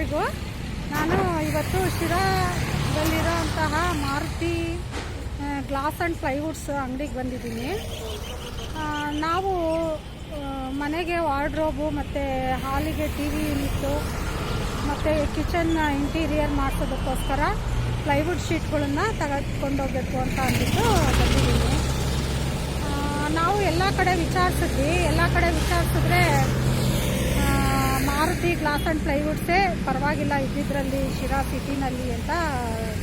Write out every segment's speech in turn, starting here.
ಎಲ್ರಿಗೂ. ನಾನು ಇವತ್ತು ಶಿರಾದಲ್ಲಿರೋಂತಹ ಮಾರುತಿ ಗ್ಲಾಸ್ ಆ್ಯಂಡ್ ಪ್ಲೈವುಡ್ಸ್ ಅಂಗಡಿಗೆ ಬಂದಿದ್ದೀನಿ. ನಾವು ಮನೆಗೆ ವಾರ್ಡ್ರೋಬು ಮತ್ತು ಹಾಲಿಗೆ ಟಿ ವಿ ಯೂನಿಟ್ಟು ಮತ್ತು ಕಿಚನ್ ಇಂಟೀರಿಯರ್ ಮಾಡಿಸೋದಕ್ಕೋಸ್ಕರ ಪ್ಲೈವುಡ್ ಶೀಟ್ಗಳನ್ನು ತೆಗೆದುಕೊಂಡೋಗ್ಬೇಕು ಅಂತ ಅಂದ್ಬಿಟ್ಟು ಬಂದಿದ್ದೀನಿ. ನಾವು ಎಲ್ಲ ಕಡೆ ವಿಚಾರಿಸಿದ್ರೆ ಮಾರುತಿ ಗ್ಲಾಸ್ ಆ್ಯಂಡ್ ಪ್ಲೈವುಡ್ಸೇ ಪರವಾಗಿಲ್ಲ ಇದ್ದಿದ್ರಲ್ಲಿ ಶಿರಾ ಸಿಟಿನಲ್ಲಿ ಅಂತ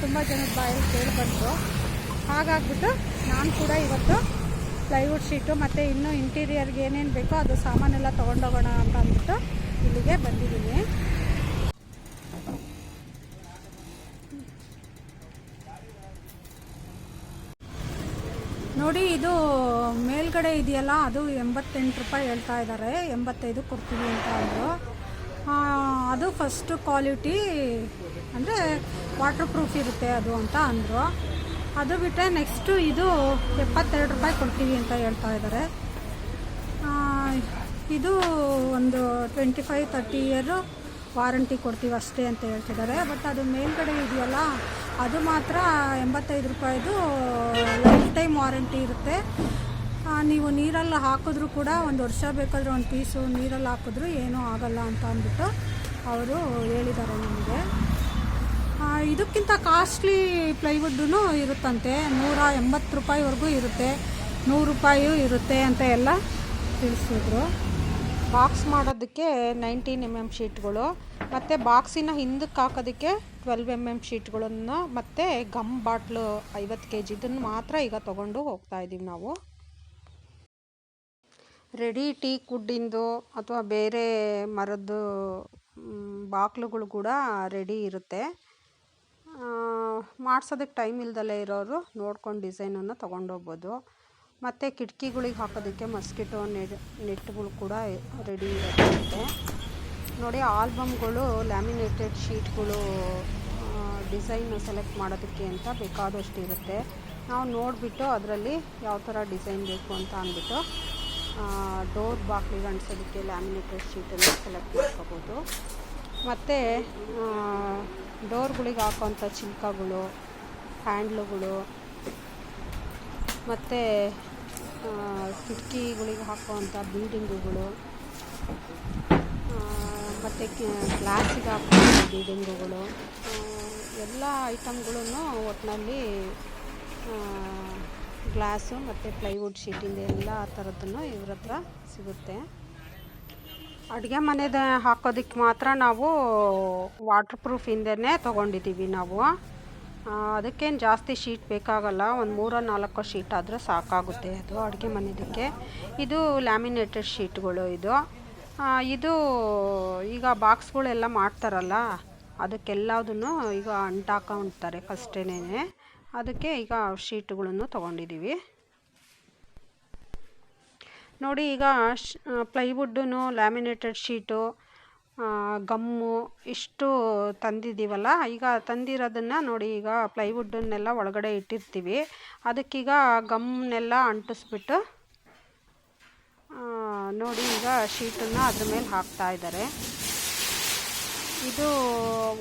ತುಂಬ ಜನದ ಬಾಯಲ್ಲಿ ಕೇಳಿ ಬಂತು. ಹಾಗಾಗ್ಬಿಟ್ಟು ನಾನು ಕೂಡ ಇವತ್ತು ಪ್ಲೈವುಡ್ ಶೀಟು ಮತ್ತು ಇನ್ನೂ ಇಂಟೀರಿಯರ್ಗೆ ಏನೇನು ಬೇಕೋ ಅದು ಸಾಮಾನೆಲ್ಲ ತೊಗೊಂಡೋಗೋಣ ಅಂತ ಅಂದ್ಬಿಟ್ಟು ಇಲ್ಲಿಗೆ ಬಂದಿದ್ದೀನಿ. ನೋಡಿ, ಇದು ಮೇಲ್ಗಡೆ ಇದೆಯಲ್ಲ, ಅದು 88 ರೂಪಾಯಿ ಹೇಳ್ತಾ ಇದ್ದಾರೆ. 85 ಕೊಡ್ತೀವಿ ಅಂತ ಅಂದರು. ಅದು ಫಸ್ಟು ಕ್ವಾಲಿಟಿ ಅಂದರೆ ವಾಟರ್ ಪ್ರೂಫ್ ಇರುತ್ತೆ ಅದು ಅಂತ ಅಂದರು. ಅದು ಬಿಟ್ಟರೆ ನೆಕ್ಸ್ಟು ಇದು 72 ರೂಪಾಯಿ ಕೊಡ್ತೀವಿ ಅಂತ ಹೇಳ್ತಾ ಇದ್ದಾರೆ. ಇದು ಒಂದು 25-30 ಇಯರು ವಾರಂಟಿ ಕೊಡ್ತೀವಿ ಅಷ್ಟೇ ಅಂತ ಹೇಳ್ತಿದ್ದಾರೆ. ಬಟ್ ಅದು ಮೇಲ್ಗಡೆ ಇದೆಯಲ್ಲ, ಅದು ಮಾತ್ರ 85 ರೂಪಾಯಿದು ಲೈಫ್ ಟೈಮ್ ವಾರಂಟಿ ಇರುತ್ತೆ. ನೀವು ನೀರಲ್ಲಿ ಹಾಕಿದ್ರೂ ಕೂಡ 1 ವರ್ಷ ಬೇಕಾದರೆ ಒಂದು ಪೀಸು ನೀರಲ್ಲಿ ಹಾಕಿದ್ರೂ ಏನೂ ಆಗಲ್ಲ ಅಂತ ಅಂದ್ಬಿಟ್ಟು ಅವರು ಹೇಳಿದ್ದಾರೆ ನಮಗೆ. ಇದಕ್ಕಿಂತ ಕಾಸ್ಟ್ಲಿ ಪ್ಲೈವುಡ್ಡು ಇರುತ್ತಂತೆ. 180 ರೂಪಾಯಿವರೆಗೂ ಇರುತ್ತೆ, 100 ರೂಪಾಯಿ ಇರುತ್ತೆ ಅಂತ ಎಲ್ಲ ತಿಳಿಸಿದ್ರು. ಬಾಕ್ಸ್ ಮಾಡೋದಕ್ಕೆ 19 mm ಶೀಟ್ಗಳು ಮತ್ತು ಬಾಕ್ಸಿನ ಹಿಂದಕ್ಕೆ ಹಾಕೋದಕ್ಕೆ 12 mm ಶೀಟ್ಗಳನ್ನು ಮತ್ತು ಗಮ್ ಬಾಟ್ಲು 50 kg ಇದನ್ನು ಮಾತ್ರ ಈಗ ತೊಗೊಂಡು ಹೋಗ್ತಾ ಇದ್ದೀವಿ ನಾವು. ರೆಡಿ ಟೀ ಕುಡ್ಡಿಂದು ಅಥವಾ ಬೇರೆ ಮರದ್ದು ಬಾಕ್ಲುಗಳು ಕೂಡ ರೆಡಿ ಇರುತ್ತೆ. ಮಾಡ್ಸೋದಕ್ಕೆ ಟೈಮ್ ಇಲ್ದಲೇ ಇರೋರು ನೋಡ್ಕೊಂಡು ಡಿಸೈನನ್ನು ತೊಗೊಂಡೋಗ್ಬೋದು. ಮತ್ತು ಕಿಟಕಿಗಳಿಗೆ ಹಾಕೋದಕ್ಕೆ ಮಸ್ಕಿಟೋ ನೆಟ್ಗಳು ಕೂಡ ರೆಡಿ ಇರುತ್ತೆ. ನೋಡಿ, ಆಲ್ಬಮ್ಗಳು, ಲ್ಯಾಮಿನೇಟೆಡ್ ಶೀಟ್ಗಳು ಡಿಸೈನ್ ಸೆಲೆಕ್ಟ್ ಮಾಡೋದಕ್ಕೆ ಅಂತ ಬೇಕಾದಷ್ಟು ಇರುತ್ತೆ. ನಾವು ನೋಡಿಬಿಟ್ಟು ಅದರಲ್ಲಿ ಯಾವ ಥರ ಡಿಸೈನ್ ಬೇಕು ಅಂತ ಅಂದ್ಬಿಟ್ಟು ಡೋರ್ ಬಾಕ್ಲಿಗೆ ಅಂಟಿಸೋದಕ್ಕೆ ಲ್ಯಾಮಿನೇಟೆಡ್ ಶೀಟನ್ನು ಸೆಲೆಕ್ಟ್ ಮಾಡ್ಕೋಬೋದು. ಮತ್ತು ಡೋರ್ಗಳಿಗೆ ಹಾಕೋವಂಥ ಚಿಲ್ಕಗಳು, ಹ್ಯಾಂಡ್ಲುಗಳು ಮತ್ತು ಕಿಟಕಿಗಳಿಗೆ ಹಾಕುವಂಥ ಬೀಡಿಂಗುಗಳು ಮತ್ತು ಗ್ಲಾಸಿಗೆ ಹಾಕುವಂಥ ಬೀಡಿಂಗುಗಳು, ಎಲ್ಲ ಐಟಮ್ಗಳನ್ನು ಒಟ್ಟಿನಲ್ಲಿ ಗ್ಲಾಸು ಮತ್ತು ಪ್ಲೈವುಡ್ ಶೀಟಿಂದ ಎಲ್ಲ ಥರದ್ದನ್ನು ಇವ್ರ ಹತ್ರ ಸಿಗುತ್ತೆ. ಅಡುಗೆ ಮನೆದ ಹಾಕೋದಕ್ಕೆ ಮಾತ್ರ ನಾವು ವಾಟರ್ ಪ್ರೂಫಿಂದನೇ ತೊಗೊಂಡಿದ್ದೀವಿ ನಾವು. ಅದಕ್ಕೇನು ಜಾಸ್ತಿ ಶೀಟ್ ಬೇಕಾಗಲ್ಲ, ಒಂದು 3-4 ಶೀಟ್ ಆದರೆ ಸಾಕಾಗುತ್ತೆ ಅದು ಅಡುಗೆ ಮನೆದಕ್ಕೆ. ಇದು ಲ್ಯಾಮಿನೇಟೆಡ್ ಶೀಟ್ಗಳು. ಇದು ಈಗ ಬಾಕ್ಸ್ಗಳೆಲ್ಲ ಮಾಡ್ತಾರಲ್ಲ, ಅದಕ್ಕೆಲ್ಲದನ್ನು ಈಗ ಅಂಟಾಕೊಂತಾರೆ ಫಸ್ಟೇನೆ. ಅದಕ್ಕೆ ಈಗ ಶೀಟುಗಳನ್ನು ತೊಗೊಂಡಿದ್ದೀವಿ. ನೋಡಿ, ಈಗ ಪ್ಲೈವುಡ್ಡು, ಲ್ಯಾಮಿನೇಟೆಡ್ ಶೀಟು, ಗಮ್ಮು ಇಷ್ಟು ತಂದಿದ್ದೀವಲ್ಲ, ಈಗ ತಂದಿರೋದನ್ನು ನೋಡಿ, ಈಗ ಪ್ಲೈವುಡ್ಡನ್ನೆಲ್ಲ ಒಳಗಡೆ ಇಟ್ಟಿರ್ತೀವಿ. ಅದಕ್ಕೀಗ ಗಮ್ನೆಲ್ಲ ಅಂಟಿಸ್ಬಿಟ್ಟು ನೋಡಿ, ಈಗ ಶೀಟನ್ನು ಅದ್ರ ಮೇಲೆ ಹಾಕ್ತಾ ಇದ್ದಾರೆ. ಇದು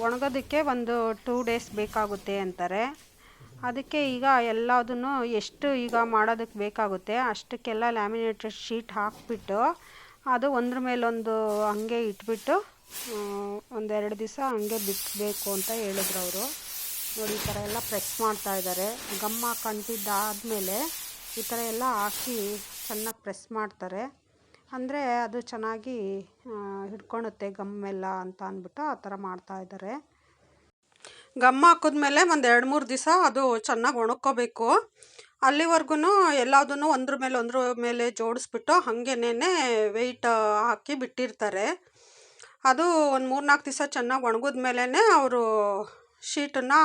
ಒಣಗೋದಕ್ಕೆ ಒಂದು 2 days ಬೇಕಾಗುತ್ತೆ ಅಂತಾರೆ. ಅದಕ್ಕೆ ಈಗ ಎಲ್ಲದನ್ನು ಎಷ್ಟು ಈಗ ಮಾಡೋದಕ್ಕೆ ಬೇಕಾಗುತ್ತೆ ಅಷ್ಟಕ್ಕೆಲ್ಲ ಲ್ಯಾಮಿನೇಟೆಡ್ ಶೀಟ್ ಹಾಕಿಬಿಟ್ಟು ಅದು ಒಂದ್ರ ಮೇಲೊಂದು ಹಂಗೆ ಇಟ್ಬಿಟ್ಟು 1-2 ದಿವಸ ಹಂಗೆ ಬಿಟ್ಟಬೇಕು ಅಂತ ಹೇಳಿದ್ರು ಅವರು. ನೋಡಿ, ಈ ಥರ ಎಲ್ಲ ಪ್ರೆಸ್ ಮಾಡ್ತಾ ಇದ್ದಾರೆ. ಗಮ್ ಹಾಕಿ ಅಂಟಿದ್ದಾದಮೇಲೆ ಈ ಥರ ಎಲ್ಲ ಹಾಕಿ ಚೆನ್ನಾಗಿ ಪ್ರೆಸ್ ಮಾಡ್ತಾರೆ. ಅಂದರೆ ಅದು ಚೆನ್ನಾಗಿ ಹಿಡ್ಕೊಳುತ್ತೆ ಗಮ್ಮೆಲ್ಲ ಅಂತ ಅಂದ್ಬಿಟ್ಟು ಆ ಥರ ಮಾಡ್ತಾಯಿದ್ದಾರೆ. ಗಮ್ ಹಾಕಿದ್ಮೇಲೆ ಒಂದು 2-3 ದಿವಸ ಅದು ಚೆನ್ನಾಗಿ ಒಣಕ್ಕೋಬೇಕು. ಅಲ್ಲಿವರೆಗೂ ಎಲ್ಲದನ್ನು ಒಂದ್ರ ಮೇಲೆ ಜೋಡಿಸ್ಬಿಟ್ಟು ಹಾಗೇನೆ ವೆಯ್ಟ್ ಹಾಕಿ ಬಿಟ್ಟಿರ್ತಾರೆ. ಅದು ಒಂದು 3-4 ದಿವಸ ಚೆನ್ನಾಗಿ ಒಣಗಿದ್ಮೇಲೆ ಅವರು ಶೀಟನ್ನು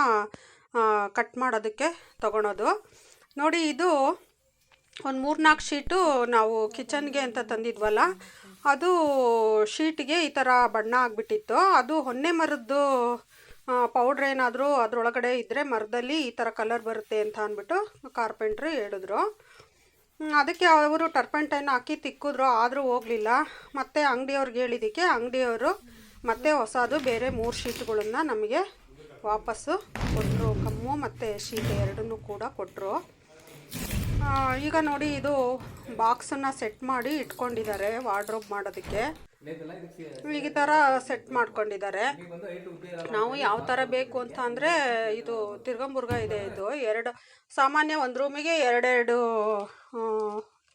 ಕಟ್ ಮಾಡೋದಕ್ಕೆ ತೊಗೊಳೋದು. ನೋಡಿ, ಇದು ಒಂದು 3-4 ಶೀಟು ನಾವು ಕಿಚನ್ಗೆ ಅಂತ ತಂದಿದ್ವಲ್ಲ, ಅದು ಶೀಟಿಗೆ ಈ ಥರ ಬಣ್ಣ ಆಗಿಬಿಟ್ಟಿತ್ತು. ಅದು ಹೊನ್ನೆ ಮರದ್ದು ಪೌಡ್ರ್ ಏನಾದರೂ ಅದರೊಳಗಡೆ ಇದ್ದರೆ ಮರದಲ್ಲಿ ಈ ಥರ ಕಲರ್ ಬರುತ್ತೆ ಅಂತ ಅಂದ್ಬಿಟ್ಟು ಕಾರ್ಪೆಂಟ್ರು ಹೇಳಿದ್ರು. ಅದಕ್ಕೆ ಅವರು ಟರ್ಪೆಂಟೈನ್ ಹಾಕಿ ತಿಕ್ಕಿದ್ರು, ಆದರೂ ಹೋಗಲಿಲ್ಲ. ಮತ್ತು ಅಂಗಡಿಯವ್ರಿಗೆ ಹೇಳಿದ್ದಕ್ಕೆ ಅಂಗಡಿಯವರು ಮತ್ತು ಹೊಸದು ಬೇರೆ 3 ಶೀಟ್ಗಳನ್ನು ನಮಗೆ ವಾಪಸ್ಸು ಕೊಟ್ಟರು. ಕಮ್ಮು ಮತ್ತು ಶೀಟ್ ಎರಡನ್ನೂ ಕೂಡ ಕೊಟ್ಟರು. ಈಗ ನೋಡಿ, ಇದು ಬಾಕ್ಸನ್ನು ಸೆಟ್ ಮಾಡಿ ಇಟ್ಕೊಂಡಿದ್ದಾರೆ ವಾರ್ಡ್ರೋಬ್ ಮಾಡೋದಕ್ಕೆ. ಈ ಥರ ಸೆಟ್ ಮಾಡ್ಕೊಂಡಿದ್ದಾರೆ. ನಾವು ಯಾವ ಥರ ಬೇಕು ಅಂತ ಅಂದರೆ, ಇದು ತಿರ್ಗಂಬುರ್ಗ ಇದೆ. ಇದು ಸಾಮಾನ್ಯ ಒಂದು ರೂಮಿಗೆ ಎರಡೆರಡು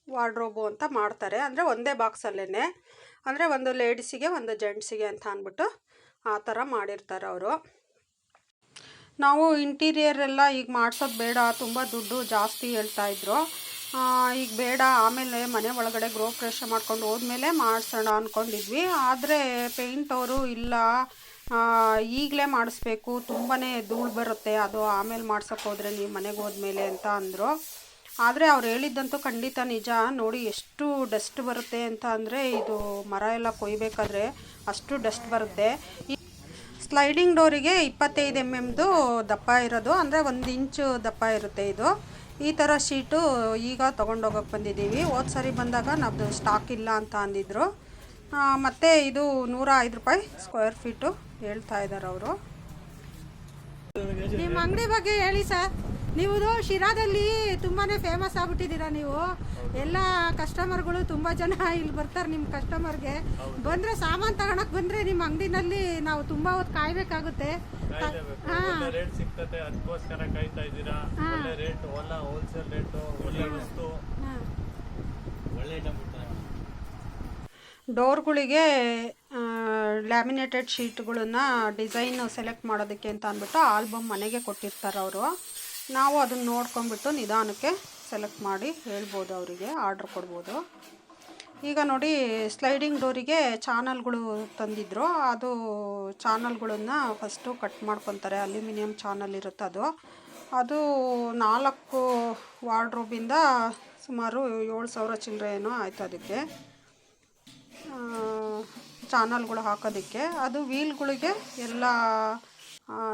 ವಾರ್ಡ್ರೋಬು ಅಂತ ಮಾಡ್ತಾರೆ. ಅಂದರೆ ಒಂದೇ ಬಾಕ್ಸಲ್ಲೇ, ಅಂದರೆ ಒಂದು ಲೇಡೀಸಿಗೆ ಒಂದು ಜೆಂಟ್ಸಿಗೆ ಅಂತ ಅಂದ್ಬಿಟ್ಟು ಆ ಥರ ಮಾಡಿರ್ತಾರೆ ಅವರು. ನಾವು ಇಂಟೀರಿಯರ್ ಎಲ್ಲ ಈಗ ಮಾಡಿಸೋದು ಬೇಡ, ತುಂಬ ದುಡ್ಡು ಜಾಸ್ತಿ ಹೇಳ್ತಾಯಿದ್ರು. ಈಗ ಬೇಡ, ಆಮೇಲೆ ಮನೆ ಒಳಗಡೆ ಗೃಹ ಪ್ರವೇಶ ಮಾಡ್ಕೊಂಡು ಹೋದ್ಮೇಲೆ ಮಾಡಿಸೋಣ ಅಂದ್ಕೊಂಡಿದ್ವಿ. ಆದರೆ ಪೇಂಟ್ ಅವರು ಇಲ್ಲ, ಈಗಲೇ ಮಾಡಿಸ್ಬೇಕು, ತುಂಬಾ ಧೂಳು ಬರುತ್ತೆ, ಅದು ಆಮೇಲೆ ಮಾಡ್ಸೋಕೆ ಹೋದರೆ ನೀವು ಮನೆಗೆ ಹೋದ್ಮೇಲೆ ಅಂತ ಅಂದರು. ಆದರೆ ಅವ್ರು ಹೇಳಿದ್ದಂತೂ ಖಂಡಿತ ನಿಜ. ನೋಡಿ ಎಷ್ಟು ಡಸ್ಟ್ ಬರುತ್ತೆ ಅಂತ ಅಂದರೆ, ಇದು ಮರ ಎಲ್ಲ ಕೊಯ್ಬೇಕಾದ್ರೆ ಅಷ್ಟು ಡಸ್ಟ್ ಬರುತ್ತೆ. ಈ ಸ್ಲೈಡಿಂಗ್ ಡೋರಿಗೆ 25 mm ದಪ್ಪ ಇರೋದು, ಅಂದರೆ 1 ಇಂಚು ದಪ್ಪ ಇರುತ್ತೆ ಇದು. ಈ ಥರ ಶೀಟು ಈಗ ತೊಗೊಂಡೋಗಕ್ಕೆ ಬಂದಿದ್ದೀವಿ. ಹೋದ ಸರಿ ಬಂದಾಗ ನಮ್ಮದು ಸ್ಟಾಕ್ ಇಲ್ಲ ಅಂತ ಅಂದಿದ್ರು. ಮತ್ತು ಇದು 105 ರೂಪಾಯಿ ಸ್ಕ್ವೇರ್ ಫೀಟು ಹೇಳ್ತಾ ಇದ್ದಾರೆ ಅವರು. ನಿಮ್ಮ ಅಂಗಡಿ ಬಗ್ಗೆ ಹೇಳಿ ಸರ್. ನೀವು ಶಿರಾದಲ್ಲಿ ತುಂಬಾ ಫೇಮಸ್ ಆಗ್ಬಿಟ್ಟಿದ್ದೀರಾ. ನೀವು ಎಲ್ಲ ಕಸ್ಟಮರ್ಗಳು ತುಂಬ ಜನ ಇಲ್ಲಿ ಬರ್ತಾರೆ. ನಿಮ್ಮ ಕಸ್ಟಮರ್ಗೆ ಬಂದರೆ ಸಾಮಾನು ತಗೊಳಕ್ಕೆ ಬಂದರೆ ನಿಮ್ಮ ಅಂಗಡಿನಲ್ಲಿ ನಾವು ತುಂಬ ಹೊತ್ತು ಕಾಯಬೇಕಾಗುತ್ತೆ. ರೇಟ್ ಸಿಗ್ತದೆ, ಅದಕ್ಕೋಸ್ಕರ ಕಾಯ್ತಾ ಇದ್ದೀರಾ. ಒಳ್ಳೆ ರೇಟ್, ಹೋಲ್ಸೇಲ್ ರೇಟ್, ಒಳ್ಳೆ ವಸ್ತು, ಒಳ್ಳೆ ಐಟಮ್. ಡೋರ್ಗಳಿಗೆ ಲ್ಯಾಮಿನೇಟೆಡ್ ಶೀಟ್ಗಳನ್ನ ಡಿಸೈನ್ ಸೆಲೆಕ್ಟ್ ಮಾಡೋದಕ್ಕೆ ಅಂತ ಅಂದ್ಬಿಟ್ಟು ಆಲ್ಬಮ್ ಮನೆಗೆ ಕೊಟ್ಟಿರ್ತಾರೆ ಅವರು. ನಾವು ಅದನ್ನು ನೋಡ್ಕೊಂಬಿಟ್ಟು ನಿಧಾನಕ್ಕೆ ಸೆಲೆಕ್ಟ್ ಮಾಡಿ ಹೇಳ್ಬೋದು, ಅವರಿಗೆ ಆರ್ಡ್ರ್ ಕೊಡ್ಬೋದು. ಈಗ ನೋಡಿ, ಸ್ಲೈಡಿಂಗ್ ಡೋರಿಗೆ ಚಾನಲ್ಗಳು ತಂದಿದ್ರು. ಅದು ಚಾನಲ್ಗಳನ್ನು ಫಸ್ಟು ಕಟ್ ಮಾಡ್ಕೊತಾರೆ. ಅಲ್ಯೂಮಿನಿಯಂ ಚಾನಲ್ ಇರುತ್ತೆ ಅದು 4 ವಾರ್ಡ್ರೋಬಿಂದ ಸುಮಾರು 7,000 ಚಿಲ್ಲರೆ ಏನೋ ಆಯಿತು ಅದಕ್ಕೆ, ಚಾನಲ್ಗಳು ಹಾಕೋದಕ್ಕೆ. ಅದು ವೀಲ್ಗಳಿಗೆ ಎಲ್ಲ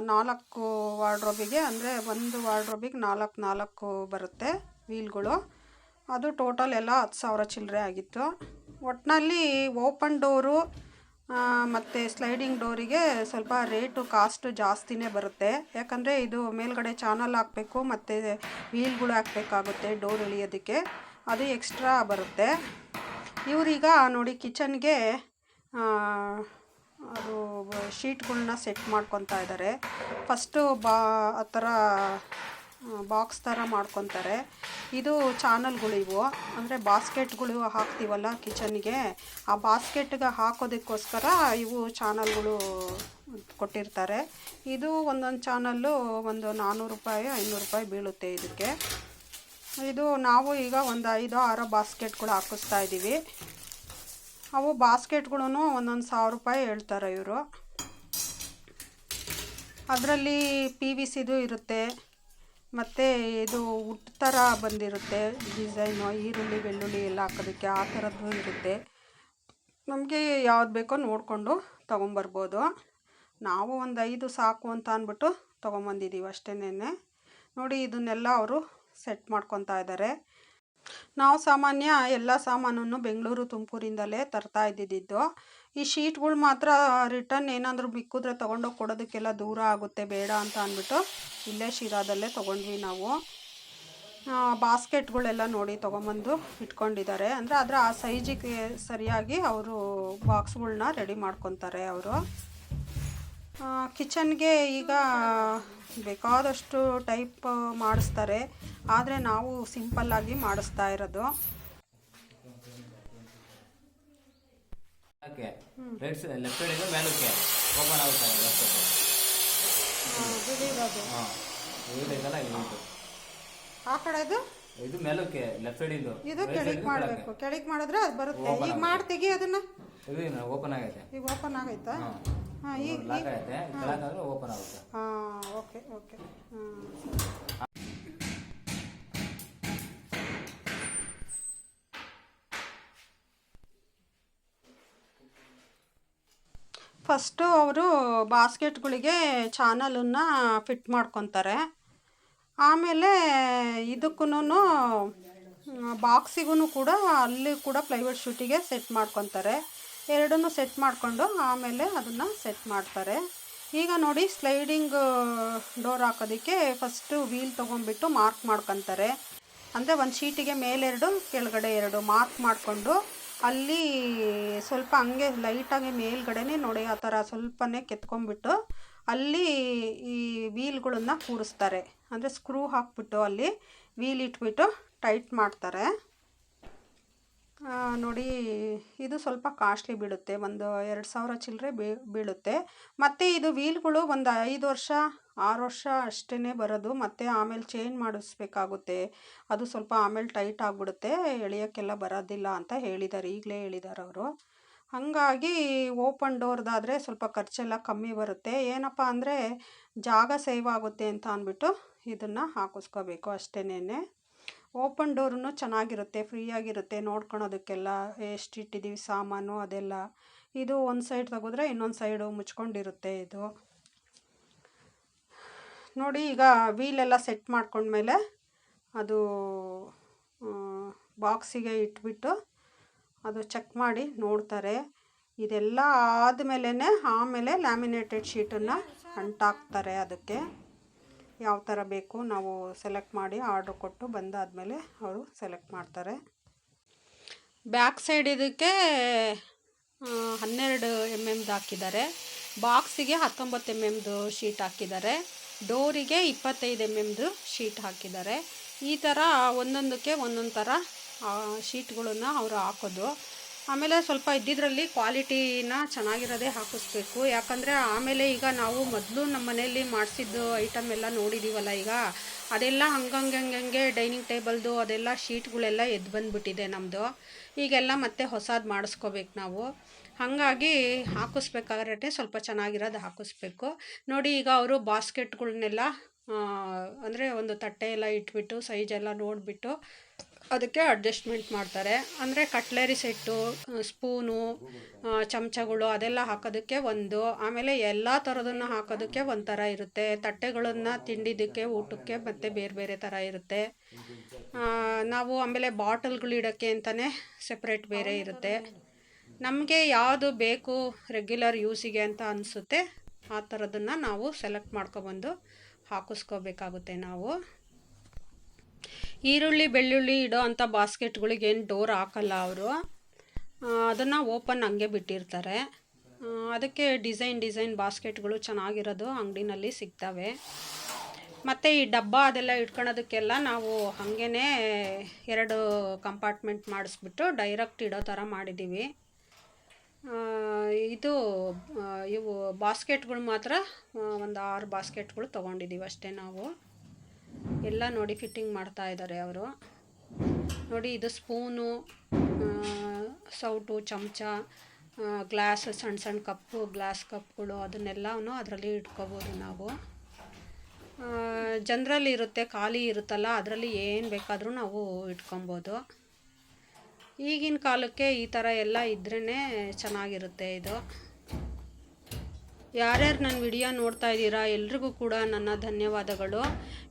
4 ವಾರ್ಡ್ರೋಬಿಗೆ, ಅಂದರೆ ಒಂದು ವಾರ್ಡ್ರೋಬಿಗೆ 4 ಬರುತ್ತೆ ವೀಲ್ಗಳು. ಅದು ಟೋಟಲ್ ಎಲ್ಲ 10,000 ಚಿಲ್ಲರೆ ಆಗಿತ್ತು. ಒಟ್ಟಿನಲ್ಲಿ ಓಪನ್ ಡೋರು ಮತ್ತು ಸ್ಲೈಡಿಂಗ್ ಡೋರಿಗೆ ಸ್ವಲ್ಪ ರೇಟು ಕಾಸ್ಟು ಜಾಸ್ತಿನೇ ಬರುತ್ತೆ. ಯಾಕಂದರೆ ಇದು ಮೇಲ್ಗಡೆ ಚಾನಲ್ ಹಾಕಬೇಕು ಮತ್ತು ವೀಲ್ಗಳು ಹಾಕಬೇಕಾಗುತ್ತೆ ಡೋರ್ ಎಳಿಯೋದಕ್ಕೆ, ಅದು ಎಕ್ಸ್ಟ್ರಾ ಬರುತ್ತೆ. ಇವರೀಗ ನೋಡಿ ಕಿಚನ್ಗೆ ಅದು ಶೀಟ್ಗಳನ್ನ ಸೆಟ್ ಮಾಡ್ಕೊತಾ ಇದ್ದಾರೆ. ಫಸ್ಟು ಆ ಥರ ಬಾಕ್ಸ್ ಥರ ಮಾಡ್ಕೊತಾರೆ. ಇದು ಚಾನಲ್ಗಳು ಇವು, ಅಂದರೆ ಬಾಸ್ಕೆಟ್ಗಳು ಹಾಕ್ತೀವಲ್ಲ ಕಿಚನ್ಗೆ, ಆ ಬಾಸ್ಕೆಟ್ಗೆ ಹಾಕೋದಕ್ಕೋಸ್ಕರ ಇವು ಚಾನಲ್ಗಳು ಕೊಟ್ಟಿರ್ತಾರೆ. ಇದು ಒಂದೊಂದು ಚಾನಲ್ಲು ಒಂದು 400 ರೂಪಾಯಿ 500 ರೂಪಾಯಿ ಬೀಳುತ್ತೆ ಇದಕ್ಕೆ. ಇದು ನಾವು ಈಗ ಒಂದು 5-6 ಬಾಸ್ಕೆಟ್ಗಳು ಹಾಕಿಸ್ತಾ ಇದ್ದೀವಿ. ಅವು ಬಾಸ್ಕೆಟ್ಗಳೂ ಒಂದೊಂದು 1,000 ರೂಪಾಯಿ ಹೇಳ್ತಾರೆ ಇವರು. ಅದರಲ್ಲಿ PVCದು ಇರುತ್ತೆ, ಮತ್ತು ಇದು ವುಡ್ ಥರ ಬಂದಿರುತ್ತೆ ಡಿಸೈನು, ಈರುಳ್ಳಿ ಬೆಳ್ಳುಳ್ಳಿ ಎಲ್ಲ ಹಾಕೋದಕ್ಕೆ ಆ ಥರದ್ದು ಇರುತ್ತೆ. ನಮಗೆ ಯಾವ್ದು ಬೇಕೋ ನೋಡಿಕೊಂಡು ತೊಗೊಂಬರ್ಬೋದು. ನಾವು ಒಂದು 5 ಸಾಕು ಅಂತ ಅಂದ್ಬಿಟ್ಟು ತೊಗೊಂಬಂದಿದ್ದೀವಿ ಅಷ್ಟೇನೆ. ನೋಡಿ, ಇದನ್ನೆಲ್ಲ ಅವರು ಸೆಟ್ ಮಾಡ್ಕೊತಾ ಇದ್ದಾರೆ. ನಾವು ಸಾಮಾನ್ಯ ಎಲ್ಲ ಸಾಮಾನನ್ನು ಬೆಂಗಳೂರು ತುಮಕೂರಿಂದಲೇ ತರ್ತಾ ಇದ್ದಿದ್ದು. ಈ ಶೀಟ್ಗಳು ಮಾತ್ರ ರಿಟರ್ನ್ ಏನಾದರೂ ಬಿಕ್ಕಿದ್ರೆ ತೊಗೊಂಡೋಗಿ ಕೊಡೋದಕ್ಕೆಲ್ಲ ದೂರ ಆಗುತ್ತೆ, ಬೇಡ ಅಂತ ಅಂದ್ಬಿಟ್ಟು ಇಲ್ಲೇ ಶಿರಾದಲ್ಲೇ ತೊಗೊಂಡ್ವಿ ನಾವು. ಬಾಸ್ಕೆಟ್ಗಳೆಲ್ಲ ನೋಡಿ ತೊಗೊಂಬಂದು ಇಟ್ಕೊಂಡಿದ್ದಾರೆ. ಅಂದರೆ ಅದರ ಆ ಸೈಜಿಗೆ ಸರಿಯಾಗಿ ಅವರು ಬಾಕ್ಸ್ಗಳ್ನ ರೆಡಿ ಮಾಡ್ಕೊತಾರೆ ಅವರು. ಕಿಚನ್ಗೆ ಈಗ ಬೇಕಾದಷ್ಟು ಟೈಪ್ ಮಾಡಿಸ್ತಾರೆ, ಆದರೆ ನಾವು ಸಿಂಪಲ್ಲಾಗಿ ಮಾಡಿಸ್ತಾ ಇರೋದು. ಆ ಕಡೆದು ಇದು ಮೇಲಕ್ಕೆ ಲೆಫ್ಟ್ ಸೈಡ್ ಇದು ಕೆಳಗೆ ಮಾಡಬೇಕು. ಕೆಳಗೆ ಮಾಡಿದ್ರೆ ಅದು ಬರುತ್ತೆ. ಈಗ ಮಾಡಿ ತೆಗಿ ಅದನ್ನ. ಇದು ಓಪನ್ ಆಗೈತೆ. ಈಗ ಓಪನ್ ಆಗೈತಾ? ಹಾಂ, ಈಗ ಲಾಕ್ ಆಗೈತೆ. ಕೆಳಗೆ ಓಪನ್ ಆಗುತ್ತೆ. ಹಾಂ, ಓಕೆ ಓಕೆ. ಫಸ್ಟು ಅವರು ಬಾಸ್ಕೆಟ್ಗಳಿಗೆ ಚಾನಲನ್ನು ಫಿಟ್ ಮಾಡ್ಕೊತಾರೆ. ಆಮೇಲೆ ಇದಕ್ಕೂ ಬಾಕ್ಸಿಗೂ ಕೂಡ ಅಲ್ಲಿ ಕೂಡ ಪ್ಲೈವುಡ್ ಶೀಟಿಗೆ ಸೆಟ್ ಮಾಡ್ಕೊತಾರೆ. ಎರಡನ್ನೂ ಸೆಟ್ ಮಾಡಿಕೊಂಡು ಆಮೇಲೆ ಅದನ್ನು ಸೆಟ್ ಮಾಡ್ತಾರೆ. ಈಗ ನೋಡಿ ಸ್ಲೈಡಿಂಗ್ ಡೋರ್ ಹಾಕೋದಕ್ಕೆ ಫಸ್ಟು ವೀಲ್ ತೊಗೊಂಡ್ಬಿಟ್ಟು ಮಾರ್ಕ್ ಮಾಡ್ಕೊತಾರೆ. ಅಂದರೆ ಒಂದು ಶೀಟಿಗೆ ಮೇಲೆರಡು ಕೆಳಗಡೆ ಎರಡು ಮಾರ್ಕ್ ಮಾಡಿಕೊಂಡು ಅಲ್ಲಿ ಸ್ವಲ್ಪ ಹಂಗೆ ಲೈಟಾಗಿ ಮೇಲ್ಗಡೆನೇ ನೋಡಿ ಆ ಥರ ಸ್ವಲ್ಪನೇ ಕೆತ್ಕೊಂಡ್ಬಿಟ್ಟು ಅಲ್ಲಿ ಈ ವೀಲ್ಗಳನ್ನ ಕೂರಿಸ್ತಾರೆ. ಅಂದರೆ ಸ್ಕ್ರೂ ಹಾಕ್ಬಿಟ್ಟು ಅಲ್ಲಿ ವೀಲ್ ಇಟ್ಬಿಟ್ಟು ಟೈಟ್ ಮಾಡ್ತಾರೆ. ನೋಡಿ ಇದು ಸ್ವಲ್ಪ ಕಾಸ್ಟ್ಲಿ ಬೀಳುತ್ತೆ, ಒಂದು 2000 ಚಿಲ್ಲರೆ ಬೀಳುತ್ತೆ. ಮತ್ತು ಇದು ವೀಲ್ಗಳು ಒಂದು 5 ವರ್ಷ 6 ವರ್ಷ ಅಷ್ಟೇ ಬರೋದು. ಮತ್ತು ಆಮೇಲೆ ಚೇಂಜ್ ಮಾಡಿಸ್ಬೇಕಾಗುತ್ತೆ, ಅದು ಸ್ವಲ್ಪ ಆಮೇಲೆ ಟೈಟ್ ಆಗಿಬಿಡುತ್ತೆ, ಎಳೆಯೋಕ್ಕೆಲ್ಲ ಬರೋದಿಲ್ಲ ಅಂತ ಹೇಳಿದ್ದಾರೆ, ಈಗಲೇ ಹೇಳಿದ್ದಾರೆ ಅವರು. ಹಾಗಾಗಿ ಓಪನ್ ಡೋರ್ದಾದರೆ ಸ್ವಲ್ಪ ಖರ್ಚೆಲ್ಲ ಕಮ್ಮಿ ಬರುತ್ತೆ. ಏನಪ್ಪ ಅಂದರೆ ಜಾಗ ಸೇವ್ ಆಗುತ್ತೆ ಅಂತ ಅಂದ್ಬಿಟ್ಟು ಇದನ್ನು ಹಾಕಿಸ್ಕೋಬೇಕು ಅಷ್ಟೇನೆ. ಓಪನ್ ಡೋರೂ ಚೆನ್ನಾಗಿರುತ್ತೆ, ಫ್ರೀಯಾಗಿರುತ್ತೆ ನೋಡ್ಕೊಳೋದಕ್ಕೆಲ್ಲ, ಎಷ್ಟು ಇಟ್ಟಿದ್ದೀವಿ ಸಾಮಾನು ಅದೆಲ್ಲ. ಇದು ಒಂದು ಸೈಡ್ ತೆಗೆದ್ರೆ ಇನ್ನೊಂದು ಸೈಡು ಮುಚ್ಕೊಂಡಿರುತ್ತೆ ಇದು. ನೋಡಿ ಈಗ ವೀಲೆಲ್ಲ ಸೆಟ್ ಮಾಡ್ಕೊಂಡ್ಮೇಲೆ ಅದು ಬಾಕ್ಸಿಗೆ ಇಟ್ಬಿಟ್ಟು ಅದು ಚೆಕ್ ಮಾಡಿ ನೋಡ್ತಾರೆ. ಇದೆಲ್ಲ ಆದಮೇಲೆ ಆಮೇಲೆ ಲ್ಯಾಮಿನೇಟೆಡ್ ಶೀಟನ್ನು ಅಂಟಾಕ್ತಾರೆ. ಅದಕ್ಕೆ ಯಾವ ಥರ ಬೇಕು ನಾವು ಸೆಲೆಕ್ಟ್ ಮಾಡಿ ಆರ್ಡ್ರ್ ಕೊಟ್ಟು ಬಂದಾದಮೇಲೆ ಅವರು ಸೆಲೆಕ್ಟ್ ಮಾಡ್ತಾರೆ. ಬ್ಯಾಕ್ ಸೈಡ್ ಇದಕ್ಕೆ 12 mm ಹಾಕಿದ್ದಾರೆ, ಬಾಕ್ಸಿಗೆ 19 mm ಶೀಟ್ ಹಾಕಿದ್ದಾರೆ, ಡೋರಿಗೆ 25 mm ಶೀಟ್ ಹಾಕಿದ್ದಾರೆ. ಈ ಥರ ಒಂದೊಂದಕ್ಕೆ ಒಂದೊಂದು ಥರ ಶೀಟ್ಗಳನ್ನು ಅವರು ಹಾಕೋದು. ಆಮೇಲೆ ಸ್ವಲ್ಪ ಇದ್ದಿದ್ರಲ್ಲಿ ಕ್ವಾಲಿಟಿನ ಚೆನ್ನಾಗಿರೋದೇ ಹಾಕಿಸ್ಬೇಕು. ಯಾಕಂದರೆ ಆಮೇಲೆ ಈಗ ನಾವು ಮೊದಲು ನಮ್ಮ ಮನೆಯಲ್ಲಿ ಮಾಡಿಸಿದ್ದು ಐಟಮ್ ಎಲ್ಲ ನೋಡಿದ್ದೀವಲ್ಲ, ಈಗ ಅದೆಲ್ಲ ಹಂಗೆ ಡೈನಿಂಗ್ ಟೇಬಲ್ದು ಅದೆಲ್ಲ ಶೀಟ್ಗಳೆಲ್ಲ ಎದ್ದು ಬಂದುಬಿಟ್ಟಿದೆ ನಮ್ಮದು. ಈಗೆಲ್ಲ ಮತ್ತೆ ಹೊಸದು ಮಾಡಿಸ್ಕೋಬೇಕು ನಾವು. ಹಾಗಾಗಿ ಹಾಕಿಸ್ಬೇಕಾದ್ರೆ ಸ್ವಲ್ಪ ಚೆನ್ನಾಗಿರೋದು ಹಾಕಿಸ್ಬೇಕು. ನೋಡಿ ಈಗ ಅವರು ಬಾಸ್ಕೆಟ್ಗಳನ್ನೆಲ್ಲ ಅಂದರೆ ಒಂದು ತಟ್ಟೆ ಎಲ್ಲ ಇಟ್ಬಿಟ್ಟು ಸೈಜೆಲ್ಲ ನೋಡಿಬಿಟ್ಟು ಅದಕ್ಕೆ ಅಡ್ಜಸ್ಟ್ಮೆಂಟ್ ಮಾಡ್ತಾರೆ. ಅಂದರೆ ಕಟ್ಲರಿ ಸೆಟ್ಟು, ಸ್ಪೂನು, ಚಮಚಗಳು ಅದೆಲ್ಲ ಹಾಕೋದಕ್ಕೆ ಒಂದು, ಆಮೇಲೆ ಎಲ್ಲ ಥರದನ್ನು ಹಾಕೋದಕ್ಕೆ ಒಂದು ಥರ ಇರುತ್ತೆ. ತಟ್ಟೆಗಳನ್ನು ತಿಂಡಿದ್ದಕ್ಕೆ ಊಟಕ್ಕೆ ಮತ್ತು ಬೇರೆ ಬೇರೆ ಥರ ಇರುತ್ತೆ. ನಾವು ಆಮೇಲೆ ಬಾಟಲ್ಗಳು ಇಡೋಕ್ಕೆ ಅಂತಲೇ ಸೆಪ್ರೇಟ್ ಬೇರೆ ಇರುತ್ತೆ. ನಮಗೆ ಯಾವುದು ಬೇಕು ರೆಗ್ಯುಲರ್ ಯೂಸಿಗೆ ಅಂತ ಅನಿಸುತ್ತೆ ಆ ಥರದನ್ನು ನಾವು ಸೆಲೆಕ್ಟ್ ಮಾಡ್ಕೊಬಂದು ಹಾಕಿಸ್ಕೋಬೇಕಾಗುತ್ತೆ ನಾವು. ಈರುಳ್ಳಿ ಬೆಳ್ಳುಳ್ಳಿ ಇಡೋ ಅಂಥ ಬಾಸ್ಕೆಟ್ಗಳಿಗೇನು ಡೋರ್ ಹಾಕಲ್ಲ ಅವರು, ಅದನ್ನು ಓಪನ್ ಹಂಗೆ ಬಿಟ್ಟಿರ್ತಾರೆ. ಅದಕ್ಕೆ ಡಿಸೈನ್ ಬಾಸ್ಕೆಟ್ಗಳು ಚೆನ್ನಾಗಿರೋದು ಅಂಗಡಿನಲ್ಲಿ ಸಿಗ್ತವೆ. ಮತ್ತು ಈ ಡಬ್ಬ ಅದೆಲ್ಲ ಇಟ್ಕೊಳೋದಕ್ಕೆಲ್ಲ ನಾವು ಹಾಗೇ 2 ಕಂಪಾರ್ಟ್ಮೆಂಟ್ ಮಾಡಿಸ್ಬಿಟ್ಟು ಡೈರೆಕ್ಟ್ ಇಡೋ ಥರ ಮಾಡಿದ್ದೀವಿ. ಇವು ಬಾಸ್ಕೆಟ್ಗಳು ಮಾತ್ರ ಒಂದು 6 ಬಾಸ್ಕೆಟ್ಗಳು ತೊಗೊಂಡಿದ್ದೀವಿ ಅಷ್ಟೇ ನಾವು. ಎಲ್ಲ ನೋಡಿ ಫಿಟ್ಟಿಂಗ್ ಮಾಡ್ತಾ ಇದ್ದಾರೆ ಅವರು. ನೋಡಿ ಇದು ಸ್ಪೂನು, ಸೌಟು, ಚಮಚ, ಗ್ಲಾಸ್, ಸಣ್ಣ ಕಪ್ಪು, ಗ್ಲಾಸ್ ಕಪ್ಗಳು ಅದನ್ನೆಲ್ಲನೂ ಅದರಲ್ಲಿ ಇಟ್ಕೋಬೋದು ನಾವು. ಜನರಲ್ಲಿ ಇರುತ್ತೆ, ಖಾಲಿ ಇರುತ್ತಲ್ಲ, ಅದರಲ್ಲಿ ಏನು ಬೇಕಾದರೂ ನಾವು ಇಟ್ಕೊಬೋದು. ಈಗಿನ ಕಾಲಕ್ಕೆ ಈ ಥರ ಎಲ್ಲ ಇದ್ರೇ ಚೆನ್ನಾಗಿರುತ್ತೆ ಇದು. ಯಾರ್ಯಾರು ನನ್ನ ವಿಡಿಯೋ ನೋಡ್ತಾ ಇದ್ದೀರಾ ಎಲ್ರಿಗೂ ಕೂಡ ನನ್ನ ಧನ್ಯವಾದಗಳು.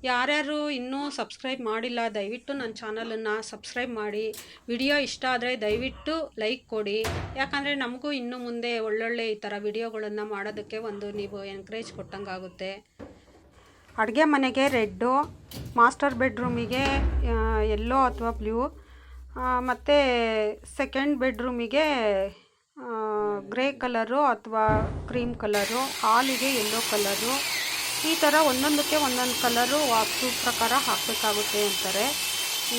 ಯಾರ್ಯಾರು ಇನ್ನೂ ಸಬ್ಸ್ಕ್ರೈಬ್ ಮಾಡಿಲ್ಲ ದಯವಿಟ್ಟು ನನ್ನ ಚಾನಲನ್ನು ಸಬ್ಸ್ಕ್ರೈಬ್ ಮಾಡಿ. ವಿಡಿಯೋ ಇಷ್ಟ ಆದರೆ ದಯವಿಟ್ಟು ಲೈಕ್ ಕೊಡಿ. ಯಾಕಂದರೆ ನಮಗೂ ಇನ್ನು ಮುಂದೆ ಒಳ್ಳೊಳ್ಳೆ ಈ ಥರ ವಿಡಿಯೋಗಳನ್ನು ಮಾಡೋದಕ್ಕೆ ಒಂದು ನೀವು ಎನ್ಕರೇಜ್ ಕೊಟ್ಟಂಗಾಗುತ್ತೆ. ಅಡುಗೆ ಮನೆಗೆ ರೆಡ್ಡು, ಮಾಸ್ಟರ್ ಬೆಡ್ರೂಮಿಗೆ ಯೆಲ್ಲೋ ಅಥವಾ ಬ್ಲೂ, ಮತ್ತು ಸೆಕೆಂಡ್ ಬೆಡ್ರೂಮಿಗೆ ಗ್ರೇ ಕಲರು ಅಥವಾ ಕ್ರೀಮ್ ಕಲರು, ಹಾಲಿಗೆ ಯೆಲ್ಲೋ ಕಲರು, ಈ ಥರ ಒಂದೊಂದಕ್ಕೆ ಒಂದೊಂದು ಕಲರು ವಾಸ್ತು ಪ್ರಕಾರ ಹಾಕಬೇಕಾಗುತ್ತೆ ಅಂತಾರೆ.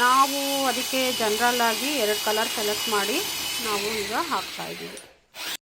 ನಾವು ಅದಕ್ಕೆ ಜನರಲ್ಲಾಗಿ 2 ಕಲರ್ ಸೆಲೆಕ್ಟ್ ಮಾಡಿ ನಾವು ಈಗ ಹಾಕ್ತಾಯಿದ್ದೀವಿ.